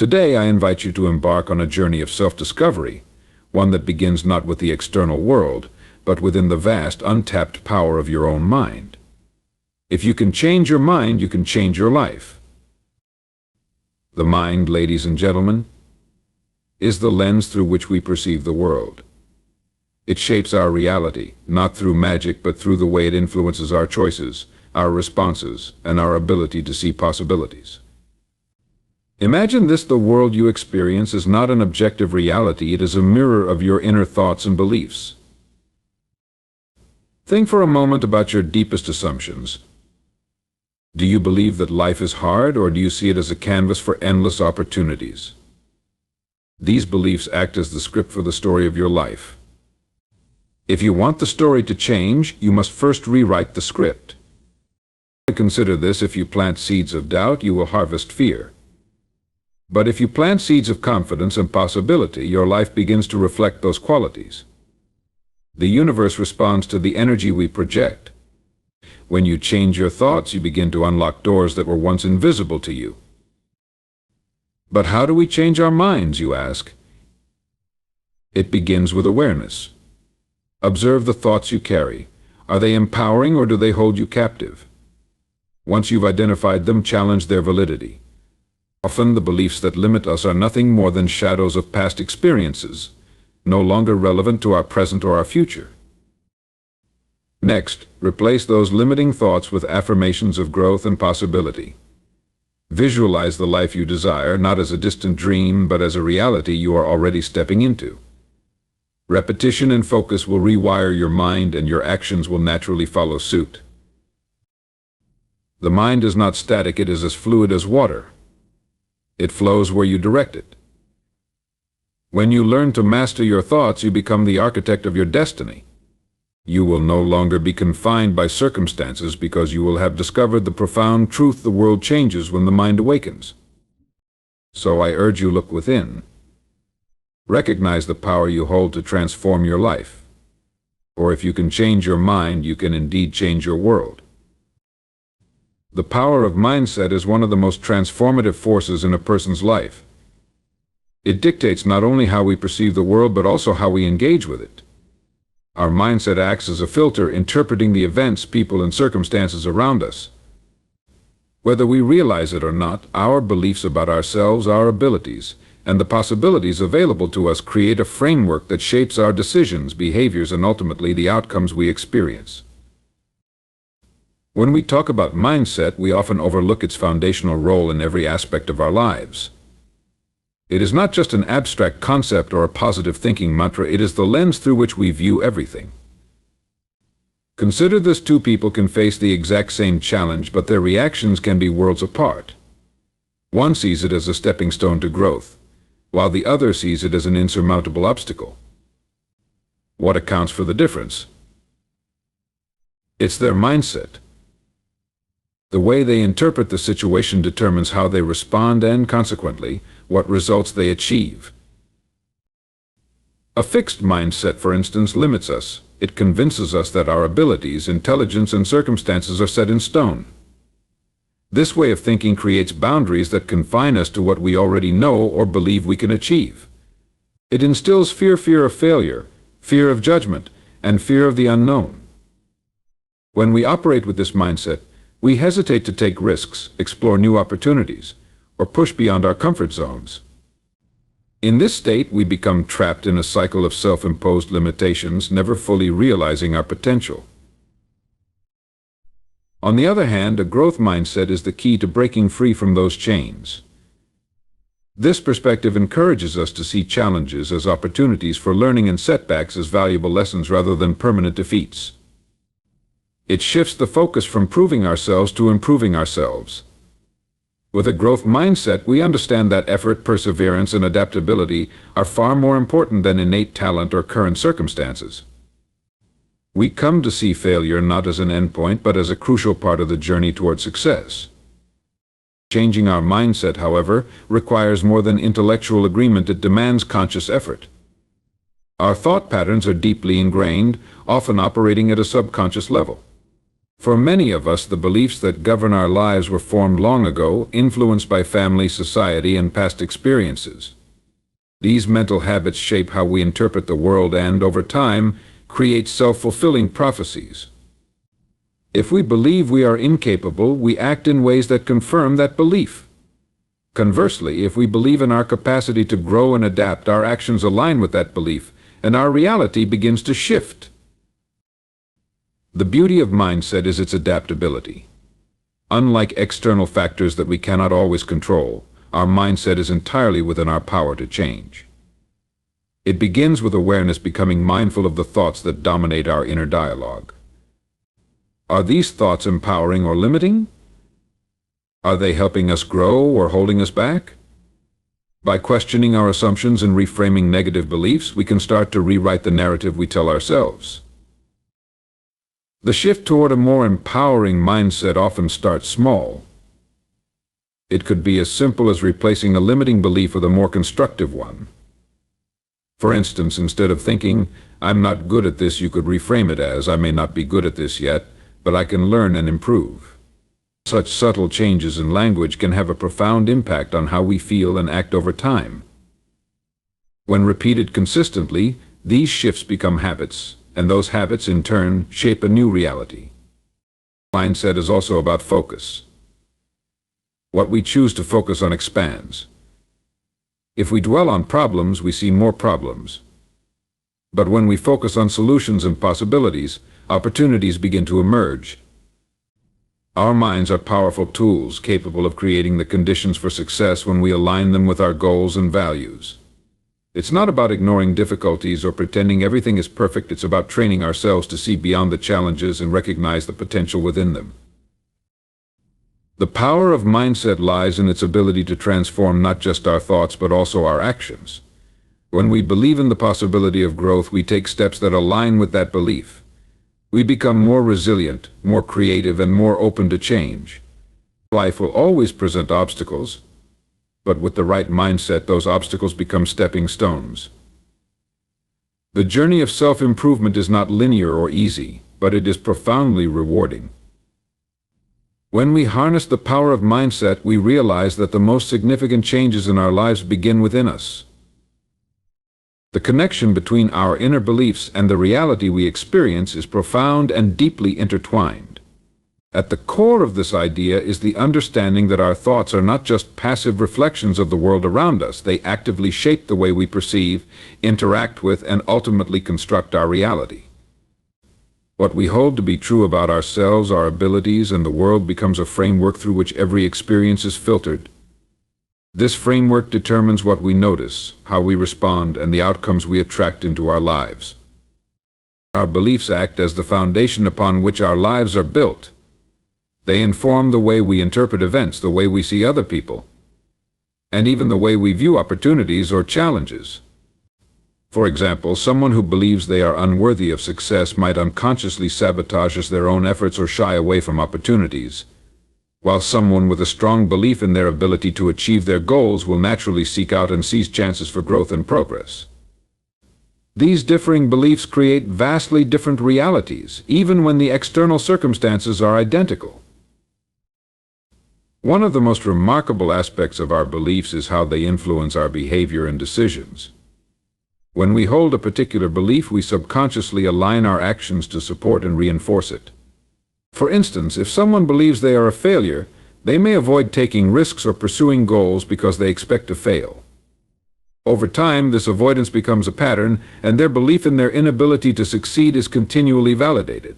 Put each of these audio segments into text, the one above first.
Today I invite you to embark on a journey of self-discovery, one that begins not with the external world, but within the vast, untapped power of your own mind. If you can change your mind, you can change your life. The mind, ladies and gentlemen, is the lens through which we perceive the world. It shapes our reality, not through magic, but through the way it influences our choices, our responses, and our ability to see possibilities. Imagine this: the world you experience is not an objective reality, it is a mirror of your inner thoughts and beliefs. Think for a moment about your deepest assumptions. Do you believe that life is hard, or do you see it as a canvas for endless opportunities? These beliefs act as the script for the story of your life. If you want the story to change, you must first rewrite the script. Consider this: if you plant seeds of doubt, you will harvest fear. But if you plant seeds of confidence and possibility, your life begins to reflect those qualities. The universe responds to the energy we project. When you change your thoughts, you begin to unlock doors that were once invisible to you. But how do we change our minds, you ask? It begins with awareness. Observe the thoughts you carry. Are they empowering, or do they hold you captive? Once you've identified them, challenge their validity. Often the beliefs that limit us are nothing more than shadows of past experiences, no longer relevant to our present or our future. Next, replace those limiting thoughts with affirmations of growth and possibility. Visualize the life you desire, not as a distant dream, but as a reality you are already stepping into. Repetition and focus will rewire your mind, and your actions will naturally follow suit. The mind is not static, it is as fluid as water. It flows where you direct it. When you learn to master your thoughts, you become the architect of your destiny. You will no longer be confined by circumstances, because you will have discovered the profound truth: the world changes when the mind awakens. So I urge you, look within. Recognize the power you hold to transform your life. For if you can change your mind, you can indeed change your world. The power of mindset is one of the most transformative forces in a person's life. It dictates not only how we perceive the world, but also how we engage with it. Our mindset acts as a filter, interpreting the events, people, and circumstances around us. Whether we realize it or not, our beliefs about ourselves, our abilities, and the possibilities available to us create a framework that shapes our decisions, behaviors, and ultimately the outcomes we experience. When we talk about mindset, we often overlook its foundational role in every aspect of our lives. It is not just an abstract concept or a positive thinking mantra, it is the lens through which we view everything. Consider this: two people can face the exact same challenge, but their reactions can be worlds apart. One sees it as a stepping stone to growth, while the other sees it as an insurmountable obstacle. What accounts for the difference? It's their mindset. The way they interpret the situation determines how they respond and, consequently, what results they achieve. A fixed mindset, for instance, limits us. It convinces us that our abilities, intelligence, and circumstances are set in stone. This way of thinking creates boundaries that confine us to what we already know or believe we can achieve. It instills fear of failure, fear of judgment, and fear of the unknown. When we operate with this mindset, we hesitate to take risks, explore new opportunities, or push beyond our comfort zones. In this state, we become trapped in a cycle of self-imposed limitations, never fully realizing our potential. On the other hand, a growth mindset is the key to breaking free from those chains. This perspective encourages us to see challenges as opportunities for learning and setbacks as valuable lessons rather than permanent defeats. It shifts the focus from proving ourselves to improving ourselves. With a growth mindset, we understand that effort, perseverance, and adaptability are far more important than innate talent or current circumstances. We come to see failure not as an endpoint, but as a crucial part of the journey toward success. Changing our mindset, however, requires more than intellectual agreement. It demands conscious effort. Our thought patterns are deeply ingrained, often operating at a subconscious level. For many of us, the beliefs that govern our lives were formed long ago, influenced by family, society, and past experiences. These mental habits shape how we interpret the world and, over time, create self-fulfilling prophecies. If we believe we are incapable, we act in ways that confirm that belief. Conversely, if we believe in our capacity to grow and adapt, our actions align with that belief, and our reality begins to shift. The beauty of mindset is its adaptability. Unlike external factors that we cannot always control, our mindset is entirely within our power to change. It begins with awareness, becoming mindful of the thoughts that dominate our inner dialogue. Are these thoughts empowering or limiting? Are they helping us grow or holding us back? By questioning our assumptions and reframing negative beliefs, we can start to rewrite the narrative we tell ourselves. The shift toward a more empowering mindset often starts small. It could be as simple as replacing a limiting belief with a more constructive one. For instance, instead of thinking, "I'm not good at this," you could reframe it as, "I may not be good at this yet, but I can learn and improve." Such subtle changes in language can have a profound impact on how we feel and act over time. When repeated consistently, these shifts become habits, and those habits in turn shape a new reality. Mindset is also about focus. What we choose to focus on expands. If we dwell on problems, we see more problems. But when we focus on solutions and possibilities, opportunities begin to emerge. Our minds are powerful tools capable of creating the conditions for success when we align them with our goals and values. It's not about ignoring difficulties or pretending everything is perfect. It's about training ourselves to see beyond the challenges and recognize the potential within them. The power of mindset lies in its ability to transform not just our thoughts but also our actions. When we believe in the possibility of growth, we take steps that align with that belief. We become more resilient, more creative, and more open to change. Life will always present obstacles, but with the right mindset, those obstacles become stepping stones. The journey of self-improvement is not linear or easy, but it is profoundly rewarding. When we harness the power of mindset, we realize that the most significant changes in our lives begin within us. The connection between our inner beliefs and the reality we experience is profound and deeply intertwined. At the core of this idea is the understanding that our thoughts are not just passive reflections of the world around us. They actively shape the way we perceive, interact with, and ultimately construct our reality. What we hold to be true about ourselves, our abilities, and the world becomes a framework through which every experience is filtered. This framework determines what we notice, how we respond, and the outcomes we attract into our lives. Our beliefs act as the foundation upon which our lives are built. They inform the way we interpret events, the way we see other people, and even the way we view opportunities or challenges. For example, someone who believes they are unworthy of success might unconsciously sabotage their own efforts or shy away from opportunities, while someone with a strong belief in their ability to achieve their goals will naturally seek out and seize chances for growth and progress. These differing beliefs create vastly different realities, even when the external circumstances are identical. One of the most remarkable aspects of our beliefs is how they influence our behavior and decisions. When we hold a particular belief, we subconsciously align our actions to support and reinforce it. For instance, if someone believes they are a failure, they may avoid taking risks or pursuing goals because they expect to fail. Over time, this avoidance becomes a pattern, and their belief in their inability to succeed is continually validated.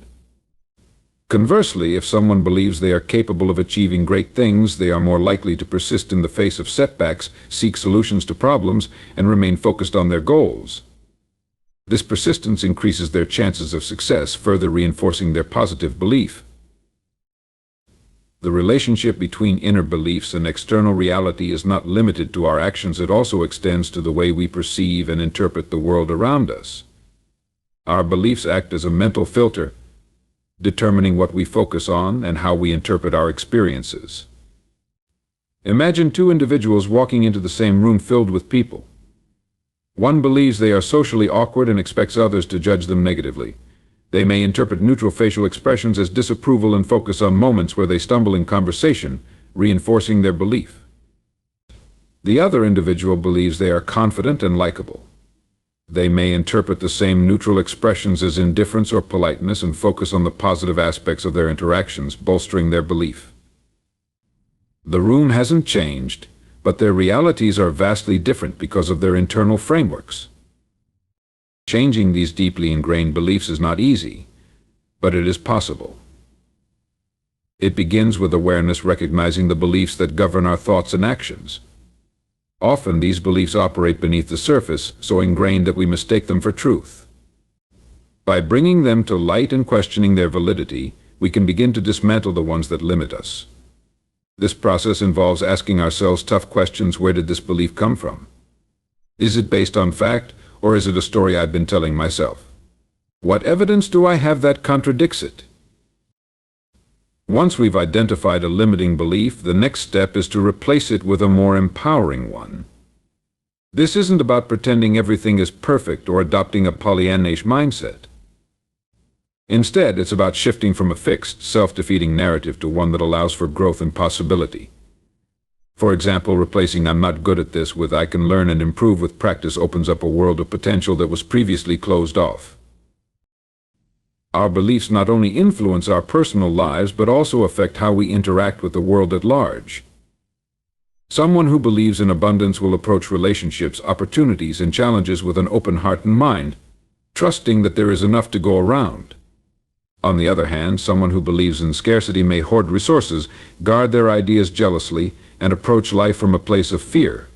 Conversely, if someone believes they are capable of achieving great things, they are more likely to persist in the face of setbacks, seek solutions to problems, and remain focused on their goals. This persistence increases their chances of success, further reinforcing their positive belief. The relationship between inner beliefs and external reality is not limited to our actions. It also extends to the way we perceive and interpret the world around us. Our beliefs act as a mental filter, determining what we focus on and how we interpret our experiences. Imagine two individuals walking into the same room filled with people. One believes they are socially awkward and expects others to judge them negatively. They may interpret neutral facial expressions as disapproval and focus on moments where they stumble in conversation, reinforcing their belief. The other individual believes they are confident and likable. They may interpret the same neutral expressions as indifference or politeness and focus on the positive aspects of their interactions, bolstering their belief. The room hasn't changed, but their realities are vastly different because of their internal frameworks. Changing these deeply ingrained beliefs is not easy, but it is possible. It begins with awareness, recognizing the beliefs that govern our thoughts and actions. Often these beliefs operate beneath the surface, so ingrained that we mistake them for truth. By bringing them to light and questioning their validity, we can begin to dismantle the ones that limit us. This process involves asking ourselves tough questions. Where did this belief come from? Is it based on fact, or is it a story I've been telling myself? What evidence do I have that contradicts it? Once we've identified a limiting belief, the next step is to replace it with a more empowering one. This isn't about pretending everything is perfect or adopting a Pollyannish mindset. Instead, it's about shifting from a fixed, self-defeating narrative to one that allows for growth and possibility. For example, replacing "I'm not good at this" with "I can learn and improve with practice" opens up a world of potential that was previously closed off. Our beliefs not only influence our personal lives, but also affect how we interact with the world at large. Someone who believes in abundance will approach relationships, opportunities, and challenges with an open heart and mind, trusting that there is enough to go around. On the other hand, someone who believes in scarcity may hoard resources, guard their ideas jealously, and approach life from a place of fear.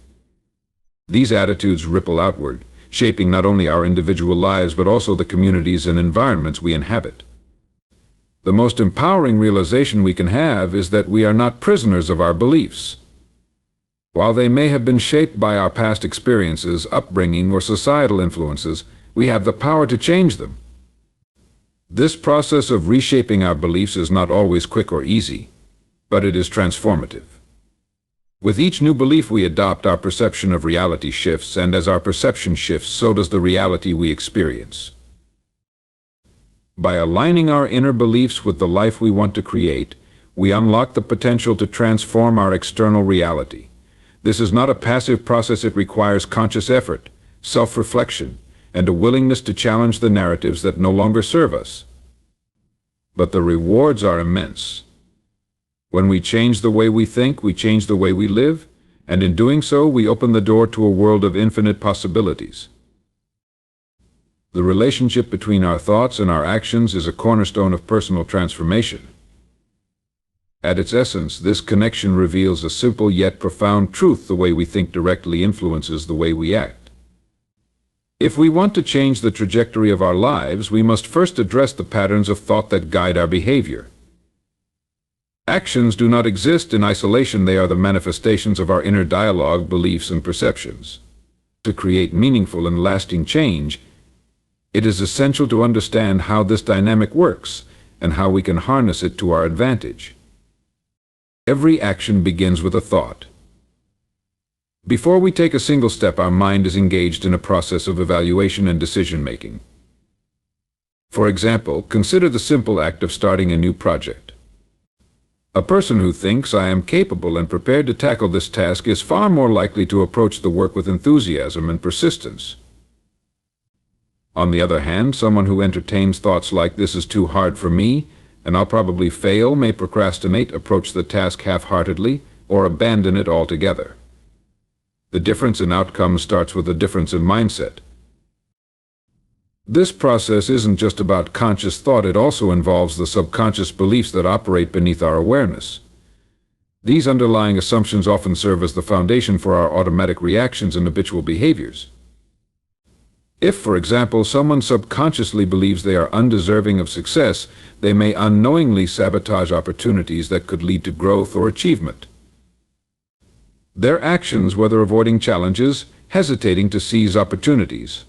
These attitudes ripple outward, shaping not only our individual lives but also the communities and environments we inhabit. The most empowering realization we can have is that we are not prisoners of our beliefs. While they may have been shaped by our past experiences, upbringing, or societal influences, we have the power to change them. This process of reshaping our beliefs is not always quick or easy, but it is transformative. With each new belief we adopt, our perception of reality shifts, and as our perception shifts, so does the reality we experience. By aligning our inner beliefs with the life we want to create, we unlock the potential to transform our external reality. This is not a passive process. It requires conscious effort, self-reflection, and a willingness to challenge the narratives that no longer serve us. But the rewards are immense. When we change the way we think, we change the way we live, and in doing so, we open the door to a world of infinite possibilities. The relationship between our thoughts and our actions is a cornerstone of personal transformation. At its essence, this connection reveals a simple yet profound truth: the way we think directly influences the way we act. If we want to change the trajectory of our lives, we must first address the patterns of thought that guide our behavior. Actions do not exist in isolation. They are the manifestations of our inner dialogue, beliefs, and perceptions. To create meaningful and lasting change, it is essential to understand how this dynamic works and how we can harness it to our advantage. Every action begins with a thought. Before we take a single step, our mind is engaged in a process of evaluation and decision-making. For example, consider the simple act of starting a new project. A person who thinks, "I am capable and prepared to tackle this task," is far more likely to approach the work with enthusiasm and persistence. On the other hand, someone who entertains thoughts like "this is too hard for me, and I'll probably fail," may procrastinate, approach the task half-heartedly, or abandon it altogether. The difference in outcomes starts with a difference in mindset. This process isn't just about conscious thought. It also involves the subconscious beliefs that operate beneath our awareness. These underlying assumptions often serve as the foundation for our automatic reactions and habitual behaviors. If, for example, someone subconsciously believes they are undeserving of success, they may unknowingly sabotage opportunities that could lead to growth or achievement. Their actions, whether avoiding challenges, hesitating to seize opportunities,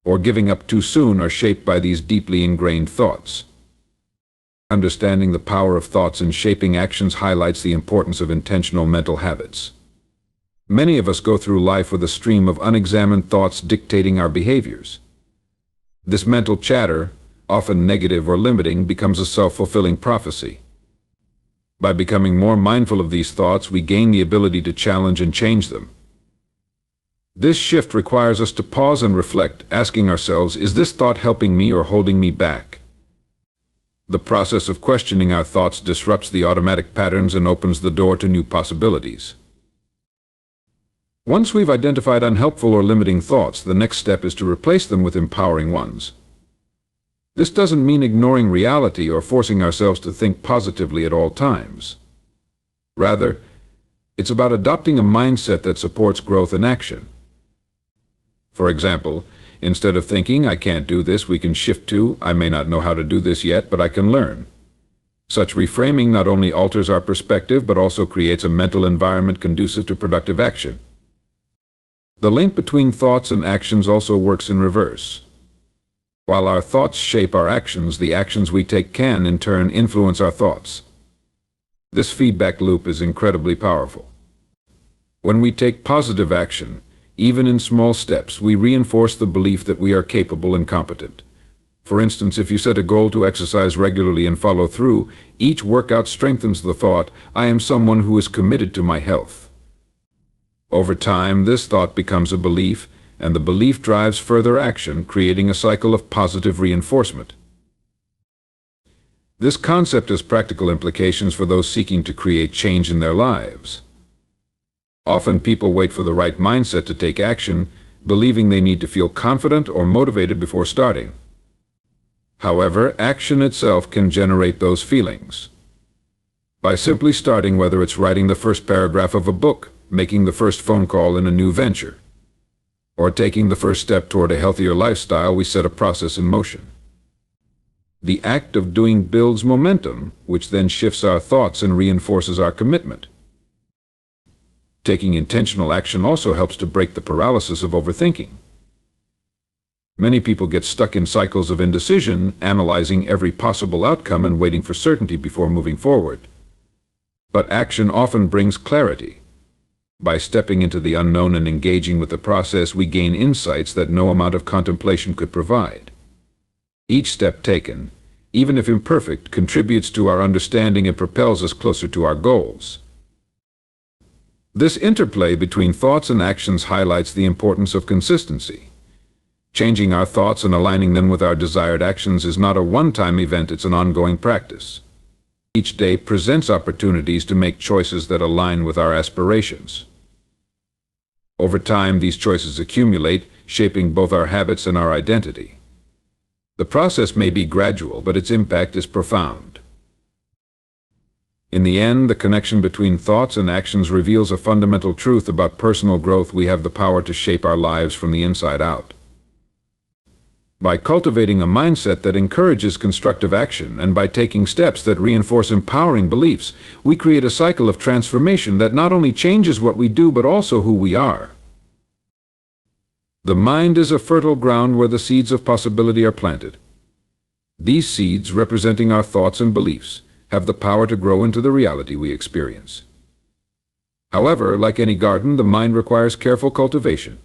or giving up too soon, are shaped by these deeply ingrained thoughts. Understanding the power of thoughts in shaping actions highlights the importance of intentional mental habits. Many of us go through life with a stream of unexamined thoughts dictating our behaviors. This mental chatter, often negative or limiting, becomes a self-fulfilling prophecy. By becoming more mindful of these thoughts, we gain the ability to challenge and change them. This shift requires us to pause and reflect, asking ourselves, is this thought helping me or holding me back? The process of questioning our thoughts disrupts the automatic patterns and opens the door to new possibilities. Once we've identified unhelpful or limiting thoughts, the next step is to replace them with empowering ones. This doesn't mean ignoring reality or forcing ourselves to think positively at all times. Rather, it's about adopting a mindset that supports growth and action. For example, instead of thinking, "I can't do this," we can shift to, "I may not know how to do this yet, but I can learn." Such reframing not only alters our perspective, but also creates a mental environment conducive to productive action. The link between thoughts and actions also works in reverse. While our thoughts shape our actions, the actions we take can, in turn, influence our thoughts. This feedback loop is incredibly powerful. When we take positive action, even in small steps, we reinforce the belief that we are capable and competent. For instance, if you set a goal to exercise regularly and follow through, each workout strengthens the thought, "I am someone who is committed to my health." Over time, this thought becomes a belief, and the belief drives further action, creating a cycle of positive reinforcement. This concept has practical implications for those seeking to create change in their lives. Often people wait for the right mindset to take action, believing they need to feel confident or motivated before starting. However, action itself can generate those feelings. By simply starting, whether it's writing the first paragraph of a book, making the first phone call in a new venture, or taking the first step toward a healthier lifestyle, we set a process in motion. The act of doing builds momentum, which then shifts our thoughts and reinforces our commitment. Taking intentional action also helps to break the paralysis of overthinking. Many people get stuck in cycles of indecision, analyzing every possible outcome and waiting for certainty before moving forward. But action often brings clarity. By stepping into the unknown and engaging with the process, we gain insights that no amount of contemplation could provide. Each step taken, even if imperfect, contributes to our understanding and propels us closer to our goals. This interplay between thoughts and actions highlights the importance of consistency. Changing our thoughts and aligning them with our desired actions is not a one-time event, it's an ongoing practice. Each day presents opportunities to make choices that align with our aspirations. Over time, these choices accumulate, shaping both our habits and our identity. The process may be gradual, but its impact is profound. In the end, the connection between thoughts and actions reveals a fundamental truth about personal growth. We have the power to shape our lives from the inside out. By cultivating a mindset that encourages constructive action and by taking steps that reinforce empowering beliefs, we create a cycle of transformation that not only changes what we do but also who we are. The mind is a fertile ground where the seeds of possibility are planted. These seeds, representing our thoughts and beliefs, have the power to grow into the reality we experience. However, like any garden, the mind requires careful cultivation.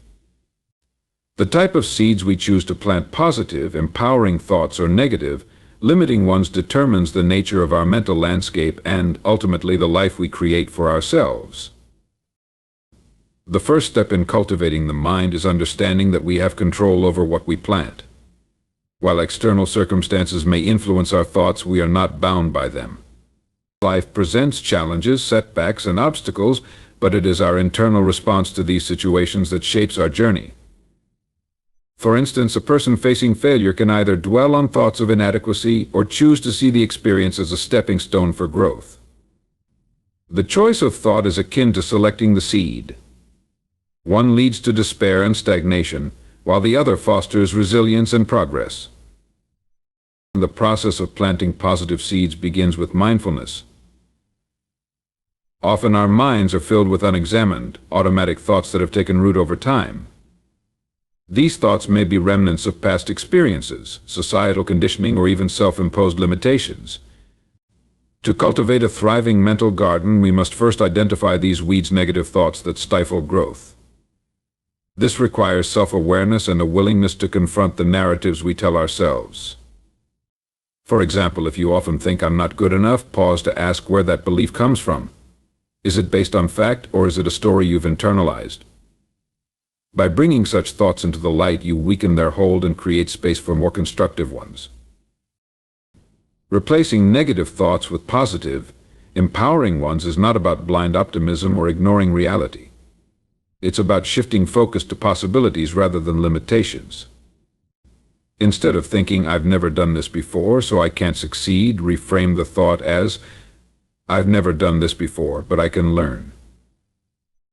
The type of seeds we choose to plant, positive, empowering thoughts or negative, limiting ones, determines the nature of our mental landscape and, ultimately, the life we create for ourselves. The first step in cultivating the mind is understanding that we have control over what we plant. While external circumstances may influence our thoughts, we are not bound by them. Life presents challenges, setbacks, and obstacles, but it is our internal response to these situations that shapes our journey. For instance, a person facing failure can either dwell on thoughts of inadequacy or choose to see the experience as a stepping stone for growth. The choice of thought is akin to selecting the seed. One leads to despair and stagnation, while the other fosters resilience and progress. The process of planting positive seeds begins with mindfulness. Often our minds are filled with unexamined, automatic thoughts that have taken root over time. These thoughts may be remnants of past experiences, societal conditioning, or even self-imposed limitations. To cultivate a thriving mental garden, we must first identify these weeds, negative thoughts that stifle growth. This requires self-awareness and a willingness to confront the narratives we tell ourselves. For example, if you often think I'm not good enough, pause to ask where that belief comes from. Is it based on fact, or is it a story you've internalized? By bringing such thoughts into the light, you weaken their hold and create space for more constructive ones. Replacing negative thoughts with positive, empowering ones is not about blind optimism or ignoring reality. It's about shifting focus to possibilities rather than limitations. Instead of thinking, I've never done this before, so I can't succeed, reframe the thought as, I've never done this before, but I can learn.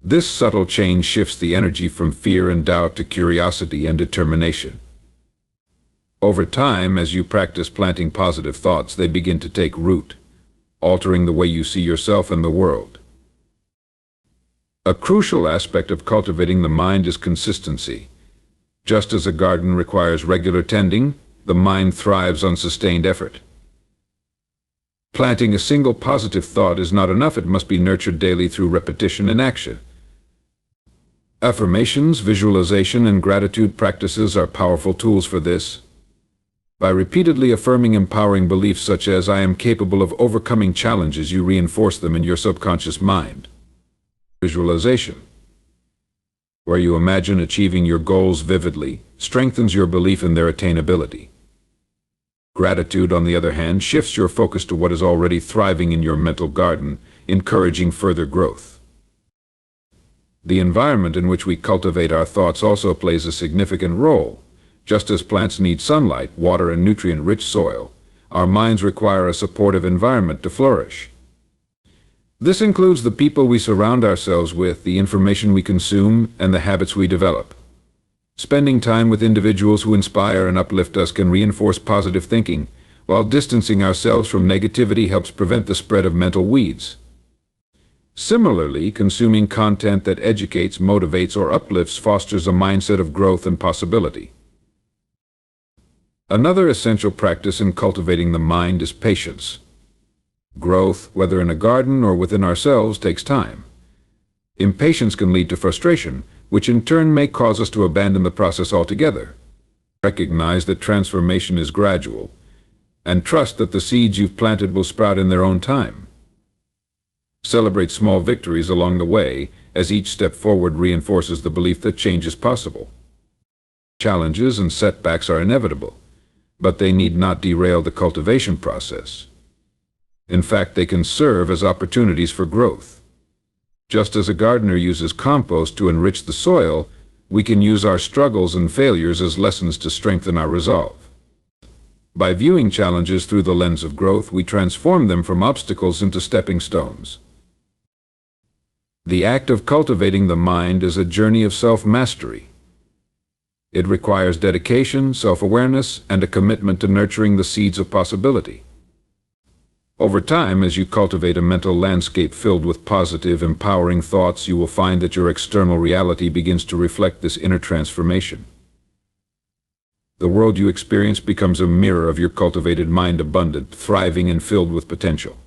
This subtle change shifts the energy from fear and doubt to curiosity and determination. Over time, as you practice planting positive thoughts, they begin to take root, altering the way you see yourself and the world. A crucial aspect of cultivating the mind is consistency. Just as a garden requires regular tending, the mind thrives on sustained effort. Planting a single positive thought is not enough. It must be nurtured daily through repetition and action. Affirmations, visualization, and gratitude practices are powerful tools for this. By repeatedly affirming empowering beliefs such as I am capable of overcoming challenges, you reinforce them in your subconscious mind. Visualization, where you imagine achieving your goals vividly, strengthens your belief in their attainability. Gratitude, on the other hand, shifts your focus to what is already thriving in your mental garden, encouraging further growth. The environment in which we cultivate our thoughts also plays a significant role. Just as plants need sunlight, water, and nutrient-rich soil, our minds require a supportive environment to flourish. This includes the people we surround ourselves with, the information we consume, and the habits we develop. Spending time with individuals who inspire and uplift us can reinforce positive thinking, while distancing ourselves from negativity helps prevent the spread of mental weeds. Similarly, consuming content that educates, motivates, or uplifts fosters a mindset of growth and possibility. Another essential practice in cultivating the mind is patience. Growth, whether in a garden or within ourselves, takes time. Impatience can lead to frustration, which in turn may cause us to abandon the process altogether. Recognize that transformation is gradual, and trust that the seeds you've planted will sprout in their own time. Celebrate small victories along the way, as each step forward reinforces the belief that change is possible. Challenges and setbacks are inevitable, but they need not derail the cultivation process. In fact, they can serve as opportunities for growth. Just as a gardener uses compost to enrich the soil, we can use our struggles and failures as lessons to strengthen our resolve. By viewing challenges through the lens of growth, we transform them from obstacles into stepping stones. The act of cultivating the mind is a journey of self-mastery. It requires dedication, self-awareness, and a commitment to nurturing the seeds of possibility. Over time, as you cultivate a mental landscape filled with positive, empowering thoughts, you will find that your external reality begins to reflect this inner transformation. The world you experience becomes a mirror of your cultivated mind, abundant, thriving, and filled with potential.